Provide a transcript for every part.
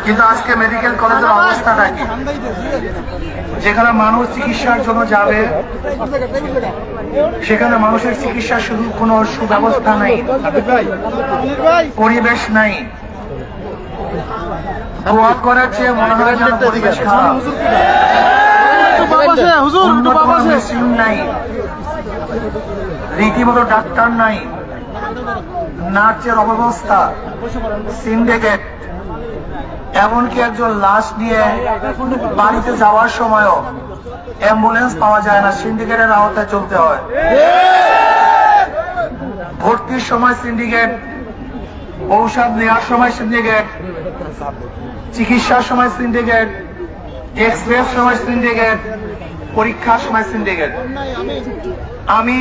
কিন্তু আজকে মেডিকেল কলেজের অবস্থাটা কি? যেখানে মানুষ চিকিৎসার জন্য যাবে সেখানে মানুষের চিকিৎসা শুধু কোনো সুব্যবস্থা নাই, পরিবেশ নাই। দোয়া করার চেয়ে মনে হয় যেন পরিবেশ খারাপ, নাই, রীতিমতো ডাক্তার নাই, নার্সের অব্যবস্থা, সিন্ডিকেট, এমনকি একজন লাশ নিয়ে বাড়িতে যাওয়ার সময়ও অ্যাম্বুলেন্স পাওয়া যায় না, সিন্ডিকেটের আওতায় চলতে হয়। ভর্তির সময় সিন্ডিকেট, ঔষধ নেওয়ার সময় সিন্ডিকেট, চিকিৎসার সময় সিন্ডিকেট, এক্সরের সময় সিন্ডিকেট, পরীক্ষার সময় সিন্ডিকেট। আমি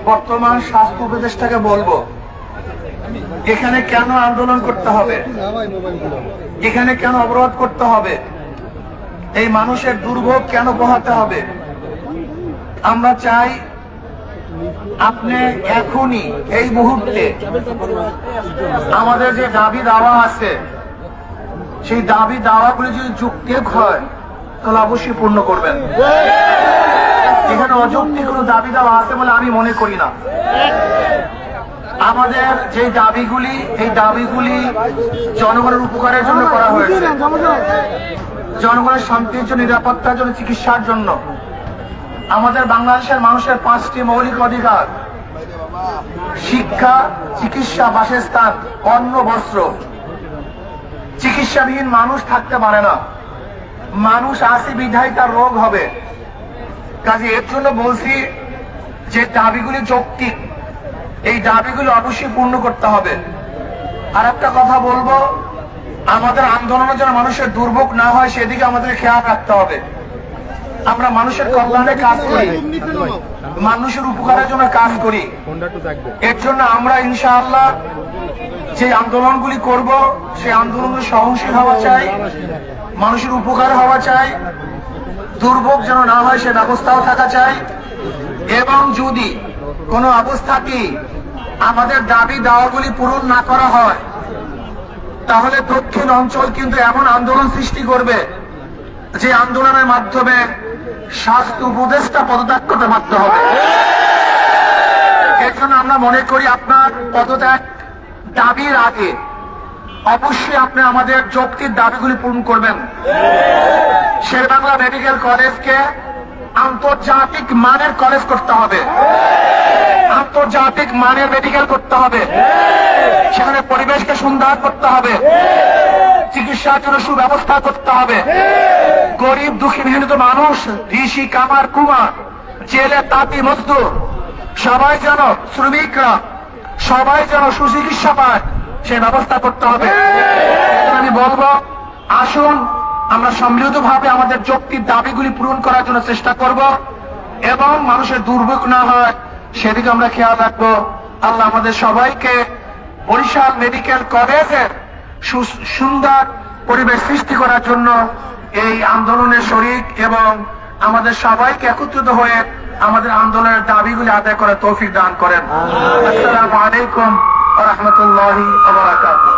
বর্তমান স্বাস্থ্য উপদেষ্টাকে বলবো, এখানে কেন আন্দোলন করতে হবে, এখানে কেন অবরোধ করতে হবে, এই মানুষের দুর্ভোগ কেন পোহাতে হবে? আমরা চাই আপনি এখনই এই মুহূর্তে আমাদের যে দাবি দাওয়া আছে সেই দাবি দাওয়াগুলি যদি যুক্তিক হয় তাহলে অবশ্যই পূর্ণ করবেন। এখানে অযৌক্তিক কোনো দাবি দাওয়া আছে বলে আমি মনে করি না। আমাদের যে দাবিগুলি, এই দাবিগুলি জনগণের উপকারের জন্য করা হয়েছে, জনগণের শান্তির জন্য, নিরাপত্তার জন্য, চিকিৎসার জন্য। আমাদের বাংলাদেশের মানুষের 5টি মৌলিক অধিকার: শিক্ষা, চিকিৎসা, বাসস্থান, অন্ন, বস্ত্র। চিকিৎসাবিহীন মানুষ থাকতে পারে না। মানুষ আসি বিধায় তার রোগ হবে। কাজে এর জন্য বলছি যে দাবিগুলি যৌক্তিক, এই দাবিগুলি অবশ্যই পূর্ণ করতে হবে। আর একটা কথা বলবো, আমাদের আন্দোলনের জন্য মানুষের দুর্ভোগ না হয় সেদিকে আমাদের খেয়াল রাখতে হবে। আমরা মানুষের কল্যাণে কাজ করি, মানুষের উপকারের জন্য কাজ করি। এর জন্য আমরা ইনশাআল্লাহ যে আন্দোলনগুলি করব সেই আন্দোলনগুলি সহনশীল হওয়া চাই, মানুষের উপকার হওয়া চাই, দুর্ভোগ যেন না হয় সে ব্যবস্থাও থাকা চাই। এবং যদি কোনো অবস্থাতে আমাদের দাবি দাওয়াগুলি পূরণ না করা হয় তাহলে দক্ষিণ অঞ্চল কিন্তু এমন আন্দোলন সৃষ্টি করবে যে আন্দোলনের মাধ্যমে স্বাস্থ্য উপদেষ্টা পদত্যাগ করতে বাধ্য হবে। এর জন্য আমরা মনে করি আপনার পদত্যাগ দাবির আগে অবশ্যই আপনি আমাদের যৌক্তিক দাবিগুলি পূরণ করবেন। শেরেবাংলা মেডিকেল কলেজকে আন্তর্জাতিক মানের কলেজ করতে হবে, আন্তর্জাতিক মানের মেডিকেল করতে হবে, সেখানে পরিবেশকে সুন্দর করতে হবে, চিকিৎসার জন্য সুব্যবস্থা করতে হবে। গরিব দুঃখী মেহনত মানুষ, ঋষি, কামার, কুমার, জেলে, তাঁতি, মজদুর সবাই যেন, শ্রমিকরা সবাই যেন সুচিকিৎসা পায় সেই ব্যবস্থা করতে হবে। আমি বলবো, আসুন আমরা সম্মিলিতভাবে আমাদের যৌক্তিক দাবিগুলি পূরণ করার জন্য চেষ্টা করব এবং মানুষের দুর্ভোগ না হয় সেদিকে আমরা খেয়াল রাখবো। আল্লাহ আমাদের সবাইকে বরিশাল মেডিকেল কলেজের সুন্দর পরিবেশ সৃষ্টি করার জন্য এই আন্দোলনের শরিক এবং আমাদের সবাইকে একত্রিত হয়ে আমাদের আন্দোলনের দাবিগুলি আদায় করার তৌফিক দান করেন। আসসালামু আলাইকুম ওয়া রাহমাতুল্লাহি ওয়া বারাকাতুহু।